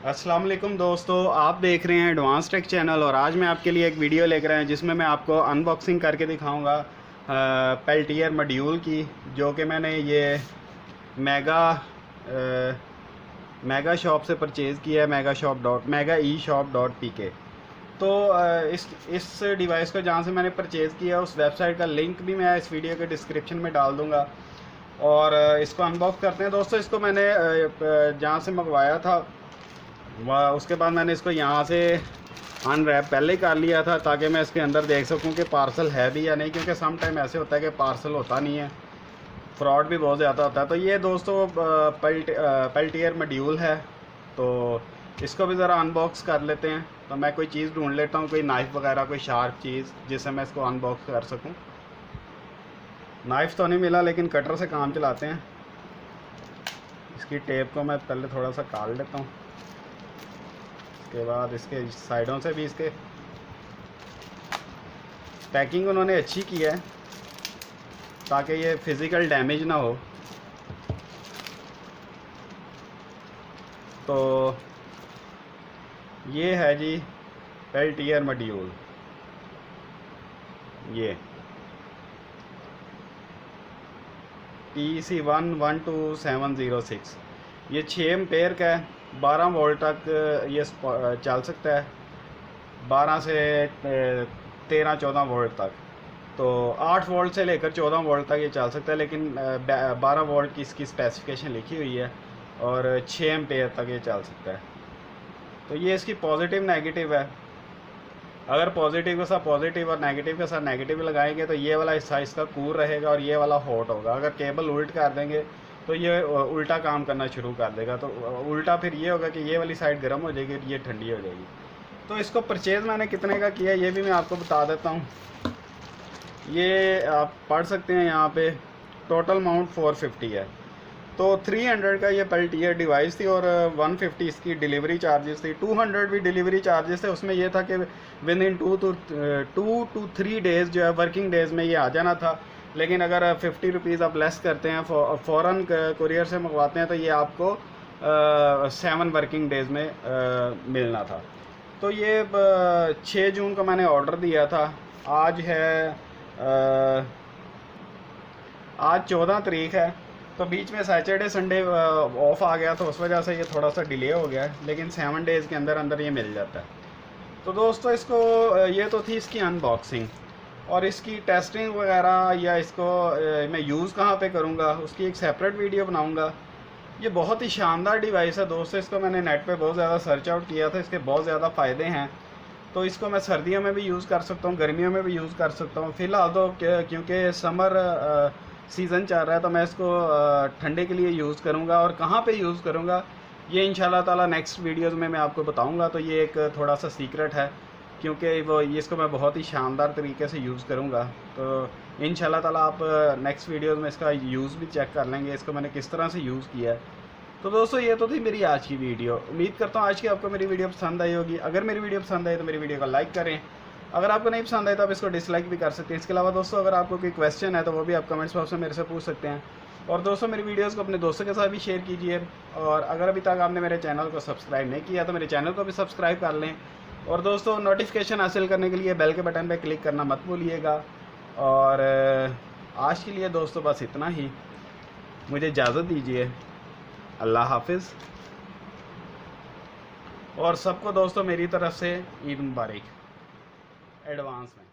अस्सलाम वालेकुम दोस्तों, आप देख रहे हैं एडवांस टेक चैनल। और आज मैं आपके लिए एक वीडियो लेकर आया जिसमें मैं आपको अनबॉक्सिंग करके दिखाऊंगा पेल्टियर मॉड्यूल की, जो कि मैंने ये मेगा मेगा शॉप से परचेज़ किया है। मेगा ई शॉप डॉट पी के। तो इस डिवाइस को जहाँ से मैंने परचेज़ किया उस वेबसाइट का लिंक भी मैं इस वीडियो के डिस्क्रिप्शन में डाल दूँगा। और इसको अनबॉक्स करते हैं दोस्तों। इसको मैंने जहाँ से मंगवाया था उसके बाद मैंने इसको यहाँ से अनरैप पहले ही कर लिया था, ताकि मैं इसके अंदर देख सकूँ कि पार्सल है भी या नहीं, क्योंकि सम टाइम ऐसे होता है कि पार्सल होता नहीं है, फ्रॉड भी बहुत ज़्यादा होता है। तो ये दोस्तों पेल्टियर मॉड्यूल है, तो इसको भी ज़रा अनबॉक्स कर लेते हैं। तो मैं कोई चीज़ ढूंढ लेता हूँ, कोई नाइफ़ वगैरह, कोई शार्प चीज़ जिससे मैं इसको अनबॉक्स कर सकूँ। नाइफ़ तो नहीं मिला, लेकिन कटर से काम चलाते हैं। इसकी टेप को मैं पहले थोड़ा सा काट लेता हूँ, उसके बाद इसके साइडों से भी इसके पैकिंग उन्होंने अच्छी की है ताकि ये फिज़िकल डैमेज ना हो। तो ये है जी पेल्टियर मॉड्यूल। ये TC112706 ये 6 एम्पेयर का है। 12 वोल्ट तक ये चल सकता है, 12 से 13-14 वोल्ट तक। तो 8 वोल्ट से लेकर 14 वोल्ट तक ये चल सकता है, लेकिन 12 वोल्ट की इसकी स्पेसिफिकेशन लिखी हुई है और 6 एम्पेयर तक ये चल सकता है। तो ये इसकी पॉजिटिव नेगेटिव है। अगर पॉजिटिव के साथ पॉजिटिव और नेगेटिव के साथ नेगेटिव लगाएंगे तो ये वाला हिस्सा इसका कूल रहेगा और ये वाला हॉट होगा। अगर केबल उल्ट कर देंगे तो ये उल्टा काम करना शुरू कर देगा। तो उल्टा फिर ये होगा कि ये वाली साइड गर्म हो जाएगी और ये ठंडी हो जाएगी। तो इसको परचेज़ मैंने कितने का किया ये भी मैं आपको बता देता हूँ। ये आप पढ़ सकते हैं यहाँ पे, टोटल अमाउंट 450 है। तो 300 का ये पेल्टियर डिवाइस थी और 150 इसकी डिलीवरी चार्जेस थी। 200 भी डिलीवरी चार्जेस थे। उसमें ये था कि विद इन 2 to 3 डेज़ जो है, वर्किंग डेज़ में ये आ जाना था। लेकिन अगर 50 रुपीज़ आप लेस करते हैं, फ़ौरन कुरियर से मंगवाते हैं, तो ये आपको 7 वर्किंग डेज़ में मिलना था। तो ये 6 जून को मैंने ऑर्डर दिया था। आज है आज 14 तारीख है। तो बीच में सैटरडे संडे ऑफ आ गया, तो उस वजह से ये थोड़ा सा डिले हो गया है, लेकिन 7 डेज़ के अंदर अंदर ये मिल जाता है। तो दोस्तों इसको ये तो थी इसकी अनबॉक्सिंग, और इसकी टेस्टिंग वगैरह या इसको मैं यूज़ कहाँ पे करूँगा उसकी एक सेपरेट वीडियो बनाऊँगा। ये बहुत ही शानदार डिवाइस है दोस्तों। इसको मैंने नेट पे बहुत ज़्यादा सर्च आउट किया था, इसके बहुत ज़्यादा फ़ायदे हैं। तो इसको मैं सर्दियों में भी यूज़ कर सकता हूँ, गर्मियों में भी यूज़ कर सकता हूँ। फ़िलहाल तो क्योंकि समर सीज़न चल रहा है, तो मैं इसको ठंडे के लिए यूज़ करूँगा। और कहाँ पे यूज़ करूँगा ये इंशाल्लाह ताला नेक्स्ट वीडियोज़ में मैं आपको बताऊँगा। तो ये एक थोड़ा सा सीक्रेट है, क्योंकि वो इसको मैं बहुत ही शानदार तरीके से यूज़ करूँगा। तो इंशाल्लाह ताला आप नेक्स्ट वीडियोज़ में इसका यूज़ भी चेक कर लेंगे, इसको मैंने किस तरह से यूज़ किया है। तो दोस्तों ये तो थी मेरी आज की वीडियो। उम्मीद करता हूँ आज की आपको मेरी वीडियो पसंद आई होगी। अगर मेरी वीडियो पसंद आई तो मेरी वीडियो को लाइक करें। अगर आपको नहीं पसंद आई तो आप इसको डिसलाइक भी कर सकते हैं। इसके अलावा दोस्तों अगर आपको कोई क्वेश्चन है तो वो भी आप कमेंट्स बॉक्स में मेरे से पूछ सकते हैं। और दोस्तों मेरी वीडियोज़ को अपने दोस्तों के साथ भी शेयर कीजिए। और अगर अभी तक आपने मेरे चैनल को सब्सक्राइब नहीं किया तो मेरे चैनल को भी सब्सक्राइब कर लें। और दोस्तों नोटिफिकेशन हासिल करने के लिए बेल के बटन पर क्लिक करना मत भूलिएगा। और आज के लिए दोस्तों बस इतना ही, मुझे इजाज़त दीजिए। अल्लाह हाफिज़। और सबको दोस्तों मेरी तरफ से ईद मुबारक एडवांस में।